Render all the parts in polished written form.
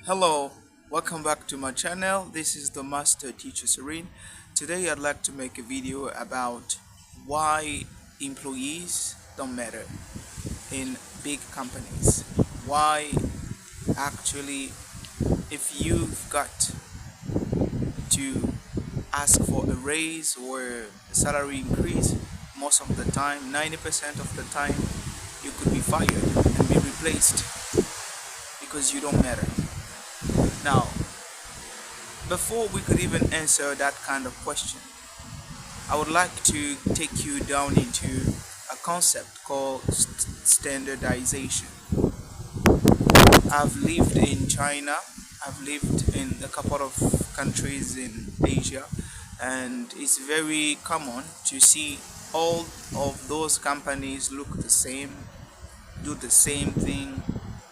Hello, welcome back to my channel. This is the Master Teacher Serene. Today I'd like to make a video about why employees don't matter in big companies. Why actually, if you've got to ask for a raise or a salary increase, most of the time, 90% of the time, you could be fired and be replaced because you don't matter. Now, before we could even answer that kind of question, I would like to take you down into a concept called standardization. I've lived in China, I've lived in a couple of countries in Asia, and it's very common to see all of those companies look the same, do the same thing,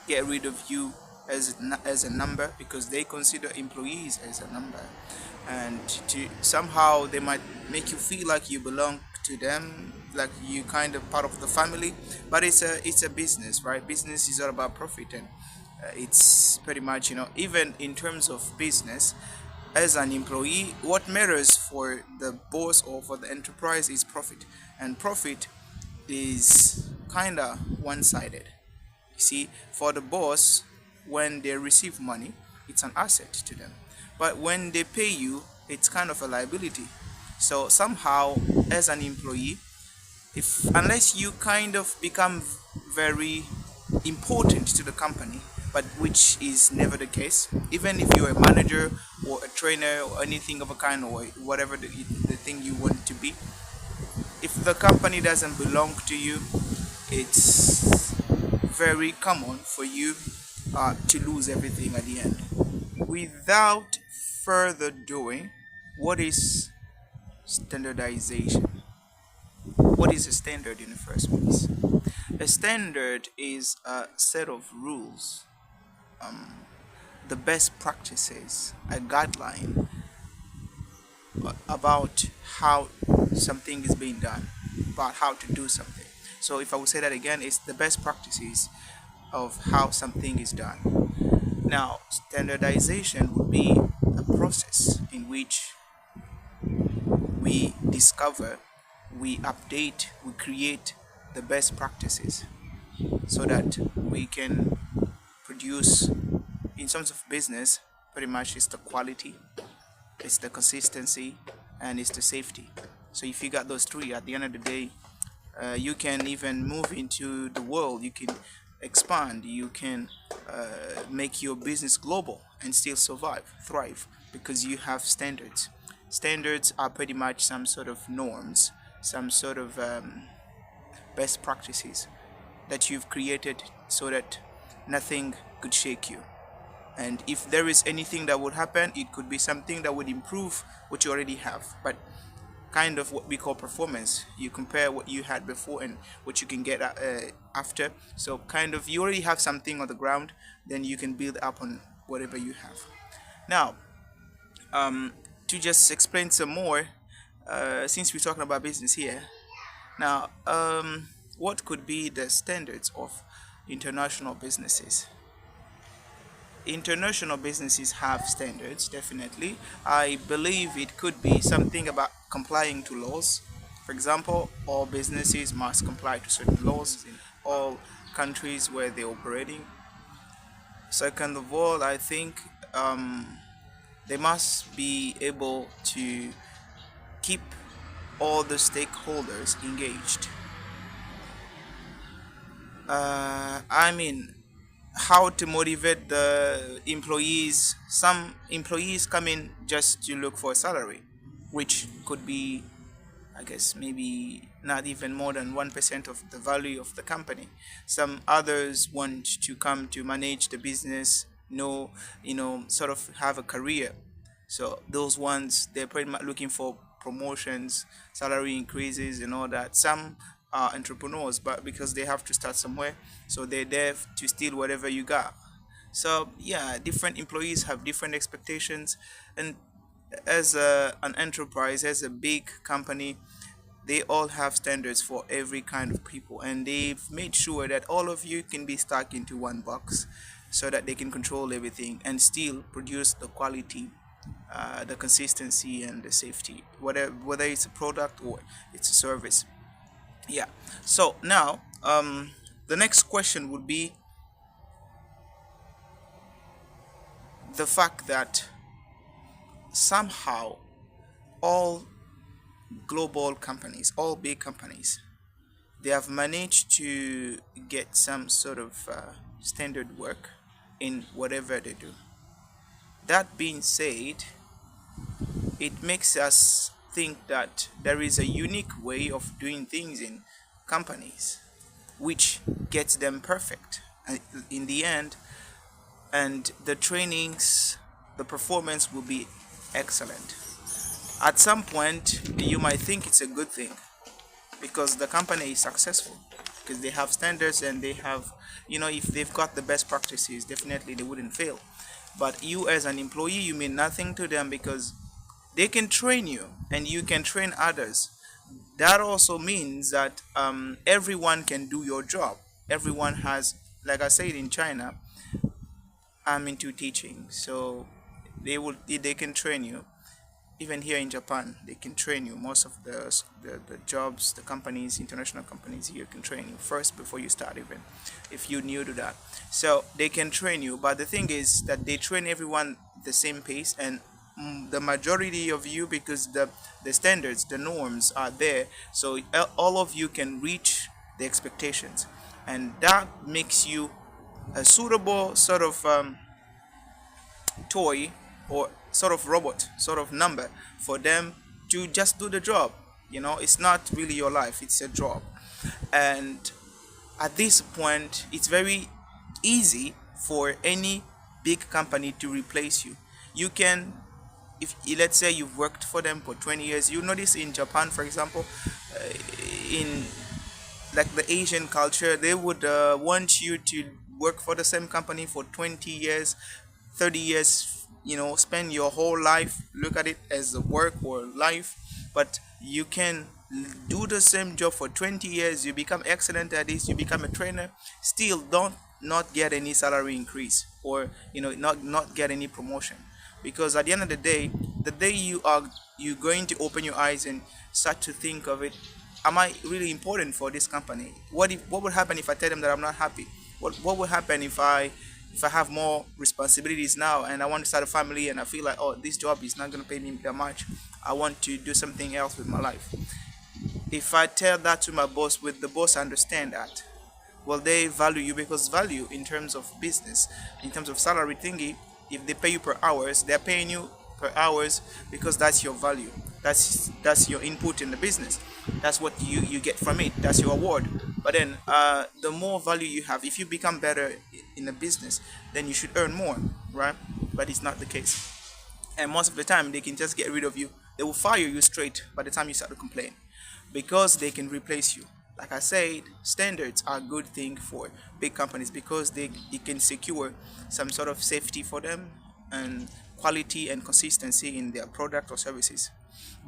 get rid of you as a number because they consider employees as a number, and to somehow they might make you feel like you belong to them, like you kind of part of the family. But it's a business, right? Business is all about profit, and it's pretty much, even in terms of business, as an employee, what matters for the boss or for the enterprise is profit, and profit is kind of one-sided. You see, for the boss, when they receive money, it's an asset to them. But when they pay you, it's kind of a liability. So somehow, as an employee, if unless you kind of become very important to the company, but which is never the case, even if you're a manager or a trainer or anything of a kind, or whatever the thing you want to be, if the company doesn't belong to you, it's very common for you to lose everything at the end. Without further doing, what is standardization? What is a standard in the first place? A standard is a set of rules, the best practices, a guideline about how something is being done, about how to do something. So if I would say that again, it's the best practices of how something is done. Now, standardization would be a process in which we discover, we update, we create the best practices so that we can produce, in terms of business, pretty much it's the quality, it's the consistency, and it's the safety. So if you got those three, at the end of the day, you can even move into the world, you can expand, you can make your business global and still thrive, because you have standards. Standards are pretty much some sort of norms, some sort of best practices that you've created so that nothing could shake you. And if there is anything that would happen, it could be something that would improve what you already have, but kind of what we call performance. You compare what you had before and what you can get after. So kind of you already have something on the ground, then you can build up on whatever you have. Now, to just explain some more, since we're talking about business here, now, what could be the standards of international businesses? International businesses have standards, definitely. I believe it could be something about complying to laws. For example, all businesses must comply to certain laws in all countries where they're operating. Second of all, I think they must be able to keep all the stakeholders engaged. I mean, how to motivate the employees. Some employees come in just to look for a salary, which could be, I guess, maybe not even more than 1% of the value of the company. Some others want to come to manage the business, sort of have a career. So those ones, they're pretty much looking for promotions, salary increases, and all that. Some are entrepreneurs, but because they have to start somewhere, so they're there to steal whatever you got. So yeah, different employees have different expectations, and as an enterprise, as a big company, they all have standards for every kind of people, and they've made sure that all of you can be stuck into one box. so that they can control everything and still produce the quality, the consistency and the safety, whether it's a product or it's a service. Yeah. So now, the next question would be the fact that somehow all global companies, all big companies, they have managed to get some sort of standard work in whatever they do. That being said, it makes us think that there is a unique way of doing things in companies which gets them perfect in the end, and the trainings, the performance will be excellent. At some point you might think it's a good thing because the company is successful, because they have standards and they have, if they've got the best practices, definitely they wouldn't fail. But you as an employee, you mean nothing to them because they can train you and you can train others. That also means that everyone can do your job. Everyone has, like I said, in China, I'm into teaching, so they can train you. Even here in Japan, they can train you. Most of the jobs, the companies, international companies here can train you first before you start, even if you're new to that. So they can train you, but the thing is that they train everyone the same pace, and the majority of you, because the standards, the norms are there, so all of you can reach the expectations, and that makes you a suitable sort of toy or sort of robot, sort of number for them to just do the job. It's not really your life, it's a job. And at this point, it's very easy for any big company to replace you. You can, if let's say you've worked for them for 20 years, you notice in Japan, for example, in like the Asian culture, they would want you to work for the same company for 20 years, 30 years, spend your whole life, look at it as a work or life. But you can do the same job for 20 years, you become excellent at this, you become a trainer, still don't not get any salary increase, or not get any promotion. Because at the end of the day you going to open your eyes and start to think of it, am I really important for this company? What would happen if I tell them that I'm not happy? What would happen if I have more responsibilities now and I want to start a family and I feel like, oh, this job is not going to pay me that much, I want to do something else with my life? If I tell that to my boss, with the boss understand that, well, they value you, because value in terms of business, in terms of salary thingy, if they pay you per hours, they're paying you per hours because that's your value, that's your input in the business, that's what you get from it, that's your award. But then the more value you have, if you become better in the business, then you should earn more, right? But it's not the case, and most of the time they can just get rid of you. They will fire you straight by the time you start to complain, because they can replace you. Like I said, standards are a good thing for big companies because they can secure some sort of safety for them and quality and consistency in their product or services.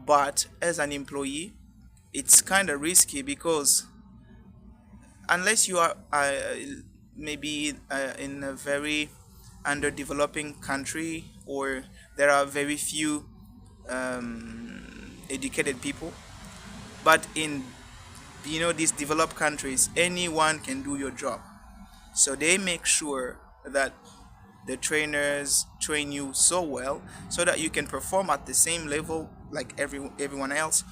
But as an employee, it's kind of risky, because unless you are maybe in a very underdeveloping country, or there are very few educated people. But in these developed countries, anyone can do your job, so they make sure that the trainers train you so well so that you can perform at the same level like everyone else.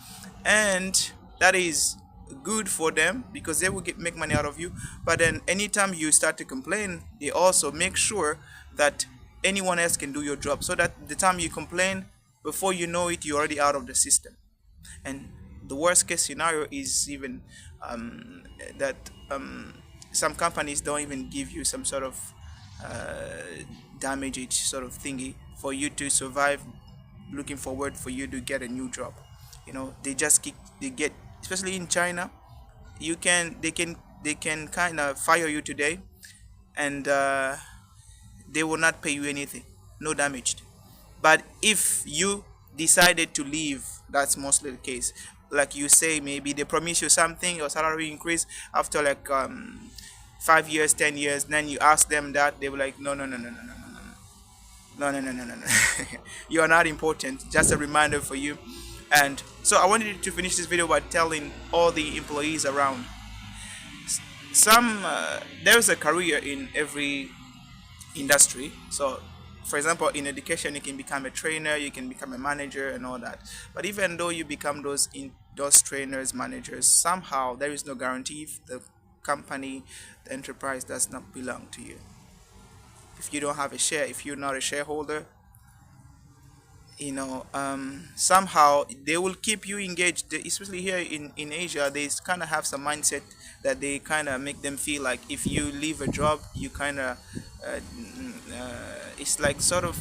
And that is good for them because they will make money out of you. But then anytime you start to complain, they also make sure that anyone else can do your job, so that the time you complain, before you know it, you're already out of the system. And the worst case scenario is even that some companies don't even give you some sort of damage sort of thingy for you to survive, looking forward for you to get a new job. They just they get, especially in China, they can kind of fire you today, and they will not pay you anything, no damage. But if you decided to leave, that's mostly the case. Like you say, maybe they promise you something, your salary increase after like 5 years, 10 years. Then you ask them that, they were like, no, no, no, no, no, no, no, no, no, no, no, no. You are not important. Just a reminder for you. And so I wanted to finish this video by telling all the employees around, there's a career in every industry. So for example, in education, you can become a trainer, you can become a manager and all that. But even though you become those trainers, managers, somehow there is no guarantee if the company, the enterprise does not belong to you. If you don't have a share, if you're not a shareholder, somehow they will keep you engaged. Especially here in Asia, they kind of have some mindset that they kind of make them feel like if you leave a job, you kind of it's like sort of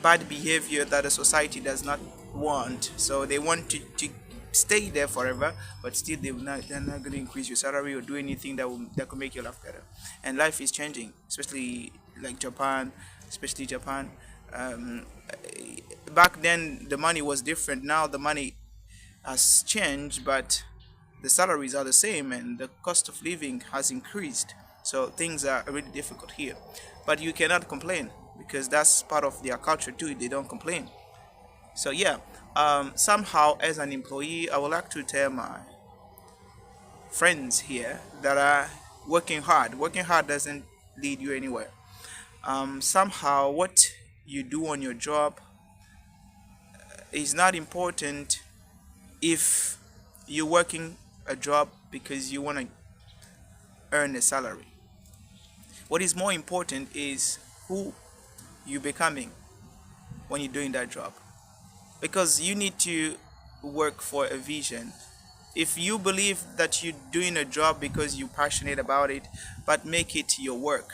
bad behavior that the society does not want. So they want to stay there forever, but still they're not going to increase your salary or do anything that could make your life better. And life is changing, especially like Japan, especially Japan. um, Back then the money was different. Now the money has changed, but the salaries are the same and the cost of living has increased. So things are really difficult here, but you cannot complain because that's part of their culture too. They don't complain. So yeah, somehow as an employee, I would like to tell my friends here that are working hard doesn't lead you anywhere. Somehow what you do on your job is not important if you're working a job because you want to earn a salary. What is more important is who you're becoming when you're doing that job, because you need to work for a vision. If you believe that you're doing a job because you're passionate about it, but make it your work.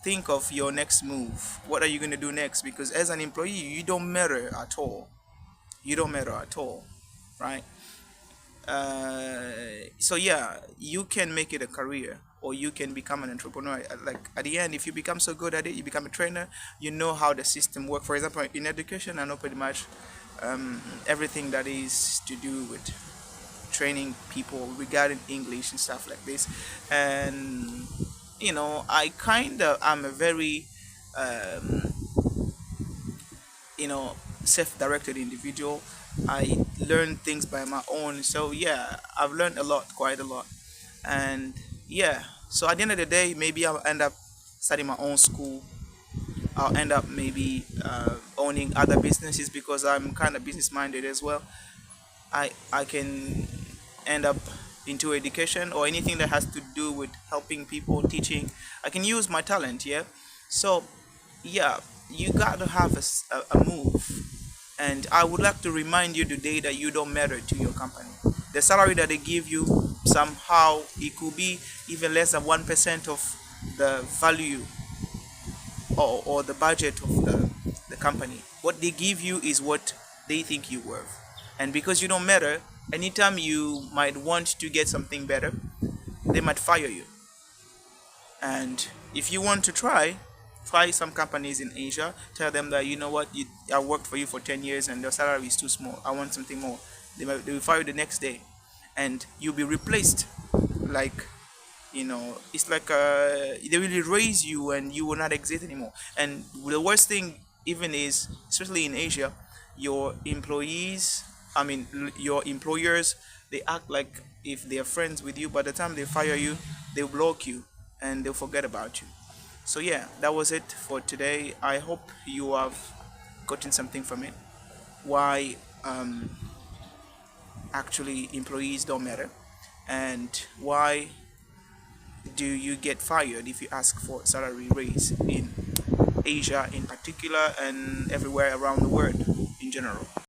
Think of your next move. What are you going to do next? Because as an employee, you don't matter at all. You don't matter at all, right? So yeah, you can make it a career, or you can become an entrepreneur. Like at the end, if you become so good at it, you become a trainer. You know how the system works. For example, in education, I know pretty much everything that is to do with training people regarding English and stuff like this. And I kind of am a very um, you know self-directed individual. I learn things by my own. So yeah, I've learned a lot, quite a lot. And yeah, so at the end of the day, maybe I'll end up starting my own school. I'll end up maybe owning other businesses because I'm kind of business minded as well. I can end up into education or anything that has to do with helping people, teaching. I can use my talent, yeah. So yeah, you got to have a move. And I would like to remind you today that you don't matter to your company. The salary that they give you, somehow it could be even less than 1% of the value, or the budget of the company. What they give you is what they think you're worth. And because you don't matter, anytime you might want to get something better, they might fire you. And if you want to try some companies in Asia, tell them that, you know what, I worked for you for 10 years and your salary is too small, I want something more. They will fire you the next day, and you'll be replaced. Like, it's like they will erase you and you will not exist anymore. And the worst thing even is, especially in Asia, your employees, I mean your employers, they act like if they are friends with you. By the time they fire you, they'll block you and they'll forget about you. So yeah, that was it for today. I hope you have gotten something from it. Why actually employees don't matter, and why do you get fired if you ask for salary raise in Asia in particular, and everywhere around the world in general.